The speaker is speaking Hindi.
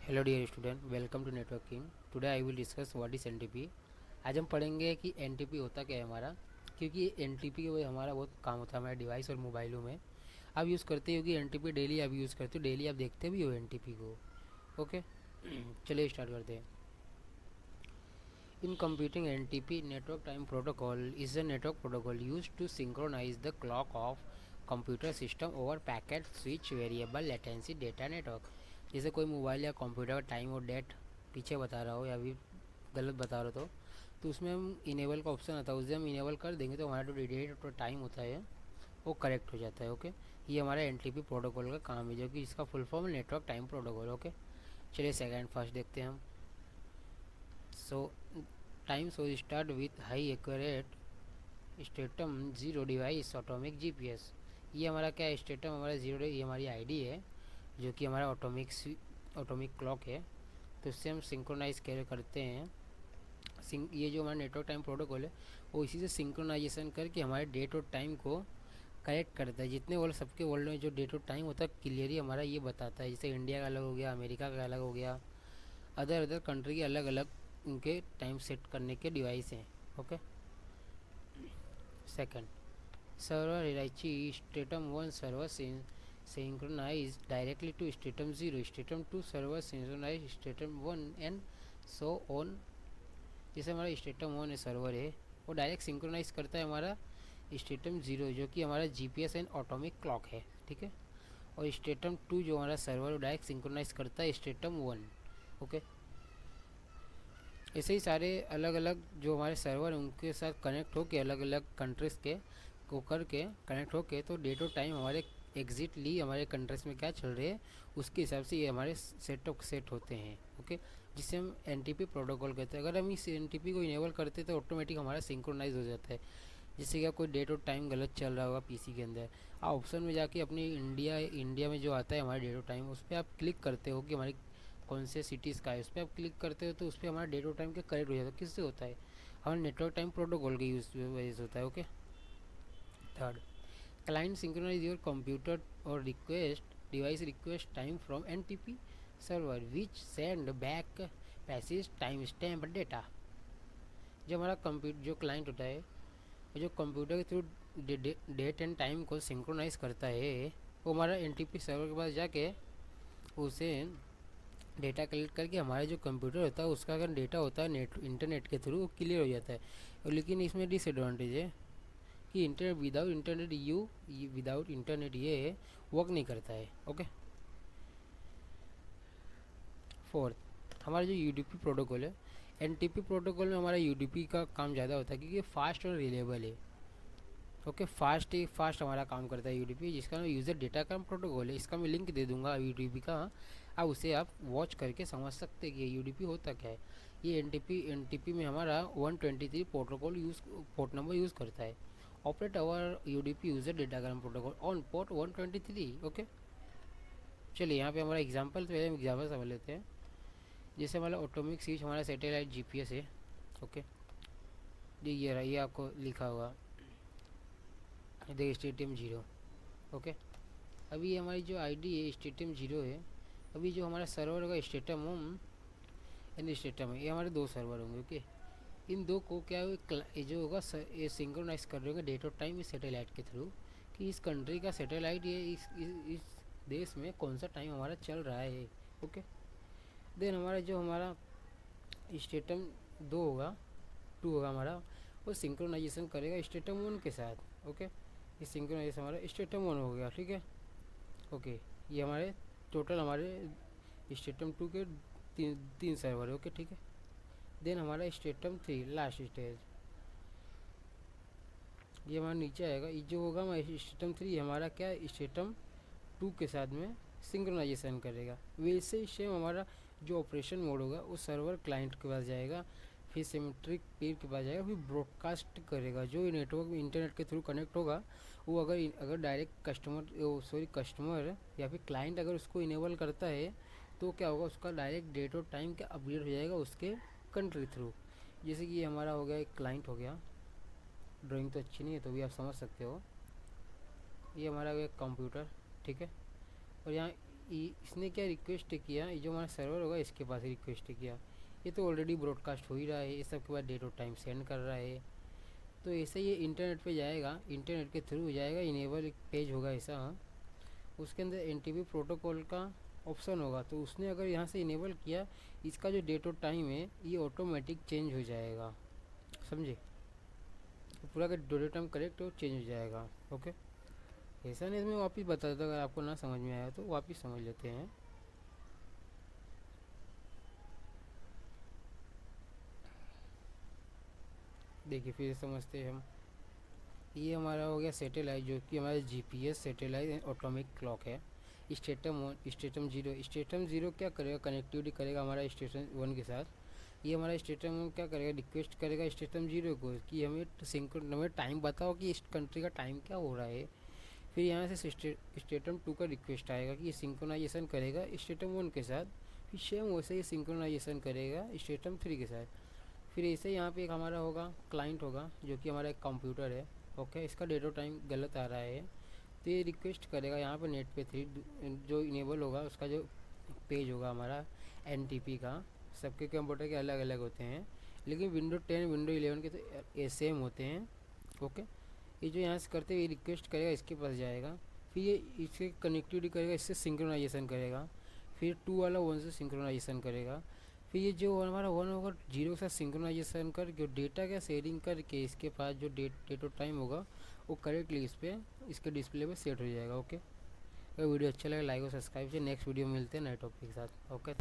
Hello dear student, welcome to networking. Today I will discuss what is NTP. आज हम पढ़ेंगे कि एनटीपी होता क्या है हमारा, क्योंकि एनटीपी के वजह हमारा बहुत काम होता है हमारे डिवाइस और मोबाइलों में। आप यूज़ करते हो कि एनटीपी डेली आप यूज़ करते हो, डेली आप देखते भी हो एनटीपी को। ओके चलिए स्टार्ट करते हैं। In computing NTP network time protocol is a network protocol use to synchronise the clock of computer system over packet switch variable latency data network. जैसे कोई मोबाइल या कंप्यूटर का टाइम और डेट पीछे बता रहा हो या भी गलत बता रहा हो तो उसमें हम इनेबल का ऑप्शन आता है, उसे हम इनेबल कर देंगे तो हमारा जो डेट और टाइम होता है वो करेक्ट हो जाता है। ओके, ये हमारा एनटीपी प्रोटोकॉल का काम है, जो कि इसका full form network time protocol. Okay, चलिए सेकेंड फर्स्ट देखते हैं हम। सो time so start with high accurate stratum zero device atomic GPS. ये हमारा क्या है, स्टेटम हमारा जीरो, ये हमारी आईडी है जो कि हमारा ऑटोमिक क्लॉक है। तो इससे हम सिंक्रोनाइज करते हैं। ये जो हमारा नेटवर्क टाइम प्रोटोकॉल है वो इसी से सिंक्रोनाइजेशन करके हमारे डेट और टाइम को करेक्ट करता है। जितने वर्ल्ड, सबके वर्ल्ड में जो डेट और टाइम होता है क्लियरली हमारा ये बताता है। जैसे इंडिया का अलग हो गया, अमेरिका का अलग हो गया, अदर अदर कंट्री के अलग अलग उनके टाइम सेट करने के डिवाइस हैं। Okay, second server hierarchy stratum 1 server synchronized directly to stratum 0, stratum 2 server synchronized stratum 1 and so on। जैसे हमारा stratum 1 सर्वर है वो डायरेक्ट सिंक्रोनाइज करता है हमारा stratum 0 जो कि हमारा जीपीएस एंड ऑटोमिक क्लॉक है, ठीक है। और stratum 2 जो हमारा सर्वर वो डायरेक्ट सिंक्रोनाइज करता है stratum 1। ओके, ऐसे ही सारे अलग अलग जो हमारे सर्वर हैं उनके साथ कनेक्ट होके अलग अलग कंट्रीज़ के को करके कनेक्ट होके तो डेट और टाइम हमारे एग्जिटली हमारे कंट्रीज़ में क्या चल रहे हैं उसके हिसाब से ये हमारे सेट होते हैं। ओके, जिसे हम एनटीपी प्रोटोकॉल कहते हैं। अगर हम इस एनटीपी को इनेबल करते तो ऑटोमेटिक हमारा सिंक्रोनाइज हो जाता है। जैसे कि कोई डेट और टाइम गलत चल रहा होगा पीसी के अंदर, आप ऑप्शन में जाके अपनी इंडिया में जो आता है हमारा डेट और टाइम उस पर आप क्लिक करते हो कि हमारी कौन से सिटीज़ का है, उस पर आप क्लिक करते हो तो उस पर हमारा डेट और टाइम के करेक्ट हो जाता है। किससे होता है, हमारे नेटवर्क टाइम प्रोटोकॉल के यूज़ वजह से होता है। Okay, third client synchronize your computer और request device request time from NTP server which send back passage time stamp data. जो हमारा कंप्यूटर जो क्लाइंट होता है जो कंप्यूटर के थ्रू डेट एंड टाइम को सिंक्रोनाइज करता है वो हमारा एनटीपी सर्वर के पास जाके उसे डेटा कलेक्ट करके हमारा जो कंप्यूटर होता है उसका अगर डेटा होता है नेट इंटरनेट के थ्रू वो क्लियर हो जाता है। लेकिन इसमें डिसएडवांटेज है कि इंटरनेट विदाउट इंटरनेट ये वर्क नहीं करता है। ओके, फोर्थ हमारा जो यूडीपी प्रोटोकॉल है, एनटीपी प्रोटोकॉल में हमारा यूडीपी का काम ज़्यादा होता है क्योंकि फास्ट और रिलेबल है। ओके, फास्ट हमारा काम करता है यूडीपी, जिसका नाम यूज़र डेटा का प्रोटोकॉल है। इसका मैं लिंक दे दूंगा यूडीपी का, अब उसे आप वॉच करके समझ सकते हैं कि यूडीपी होता क्या है। ये एनटीपी में हमारा 123 प्रोटोकॉल पोर्ट नंबर यूज़ करता है। Operate over UDP user datagram protocol on port 123। Okay, चलिए यहाँ पे हमारा एग्जांपल, तो पहले हम एग्जाम्पल समझ लेते हैं। जैसे हमारा ऑटोमिक स्विच हमारा सैटेलाइट जीपीएस है। ओके, ये रहा, ये आपको लिखा हुआ देखिए स्टेटियम जीरो। ओके, अभी हमारी जो आईडी है स्टेटम जीरो है। अभी जो हमारा सर्वर होगा स्टेटम होम एंड स्टेटम है, ये हमारे दो सर्वर होंगे। ओके, इन दो को क्या ये जो होगा ये सिंक्रोनाइज कर रहे होंगे डेट और टाइम इस सैटेलाइट के थ्रू कि इस कंट्री का सैटेलाइट ये इस देश में कौन सा टाइम हमारा चल रहा है। ओके, देन हमारा जो हमारा स्टेटम दो होगा, टू होगा हमारा, वो सिंक्रोनाइजेशन करेगा स्टेटम वन के साथ। ओके, ये सिंक्रोनाइजेशन हमारा स्टेटम वन हो गया, ठीक है। ओके, ये हमारे टोटल हमारे स्टेटम टू के तीन सर्वर है। ओके, ठीक है। देन हमारा स्टेटम थ्री लास्ट स्टेज, ये हमारा नीचे आएगा। ये जो होगा हमारा स्टेटम थ्री हमारा क्या स्टेटम टू के साथ में सिंक्रोनाइजेशन करेगा। वैसे ही सेम हमारा जो ऑपरेशन मोड होगा वो सर्वर क्लाइंट के पास जाएगा, फिर सिमेट्रिक पेयर के पास जाएगा, फिर ब्रॉडकास्ट करेगा। जो नेटवर्क इंटरनेट के थ्रू कनेक्ट होगा वो अगर डायरेक्ट कस्टमर या फिर क्लाइंट अगर उसको इनेबल करता है तो क्या होगा, उसका डायरेक्ट डेट और टाइम का अपडेट हो जाएगा उसके कंट्री थ्रू। जैसे कि ये हमारा हो गया एक क्लाइंट हो गया, ड्राइंग तो अच्छी नहीं है तो भी आप समझ सकते हो। ये हमारा हो गया कंप्यूटर, ठीक है। और यहाँ इसने क्या रिक्वेस्ट किया, ये जो हमारा सर्वर होगा इसके पास रिक्वेस्ट किया, ये तो ऑलरेडी ब्रॉडकास्ट हो ही रहा है, ये सब के बाद डेट और टाइम सेंड कर रहा है। तो ऐसे ये इंटरनेट पे जाएगा, इंटरनेट के थ्रू जाएगा, इनेबल एक पेज होगा ऐसा, हाँ, उसके अंदर एनटीपी प्रोटोकॉल का ऑप्शन होगा, तो उसने अगर यहाँ से इनेबल किया, इसका जो डेट और टाइम है ये ऑटोमेटिक चेंज हो जाएगा, समझे, तो पूरा का डेट टाइम करेक्ट हो चेंज हो जाएगा। ओके, ऐसा नहीं, मैं वापस बता देता, अगर आपको ना समझ में आया तो वापस समझ लेते हैं। देखिए फिर समझते हैं हम। ये हमारा हो गया सैटेलाइट, जो कि हमारा जीपीएस सैटेलाइट ऑटोमिक क्लॉक है। स्टेटम 1, स्टेटम 0, स्टेटम 0 क्या करेगा, कनेक्टिविटी करेगा हमारा स्टेटम 1 के साथ। ये हमारा स्टेटम 1 क्या करेगा, रिक्वेस्ट करेगा स्टेटम 0 को कि हमें टाइम बताओ कि इस कंट्री का टाइम क्या हो रहा है। फिर यहाँ से स्टेटम 2 का रिक्वेस्ट आएगा कि ये सिंक्रोनाइजेशन करेगा स्टेटम 1 के साथ। फिर सेम वैसे ही सिंक्रोनाइजेशन करेगा स्टेटम 3 के साथ। फिर ऐसे यहाँ पे एक हमारा होगा क्लाइंट होगा, जो कि हमारा एक कंप्यूटर है। ओके, इसका डेट और टाइम गलत आ रहा है, तो ये रिक्वेस्ट करेगा यहाँ पर नेट पे 3 जो इनेबल होगा, उसका जो पेज होगा हमारा एनटीपी का, सबके कंप्यूटर के अलग अलग होते हैं, लेकिन विंडो 10 विंडो 11 के तो सेम होते हैं। ओके, ये जो यहाँ से करते हुए रिक्वेस्ट करेगा इसके पास जाएगा, फिर ये इससे कनेक्टिविटी करेगा, इससे सिंक्रोनाइजेशन करेगा, फिर 2 वाला 1 से सिंक्रोनाइजेशन करेगा। फिर ये जो हमारा 1 होगा 0 के साथ सिंक्रोनाइजेशन कर जो डेटा का शेयरिंग करके इसके पास जो डेट और टाइम होगा वो करेक्टली इस पर इसके डिस्प्ले पे सेट हो जाएगा। ओके, अगर वीडियो अच्छा लगे लाइक और सब्सक्राइब से, नेक्स्ट वीडियो मिलते हैं नए टॉपिक के साथ। ओके।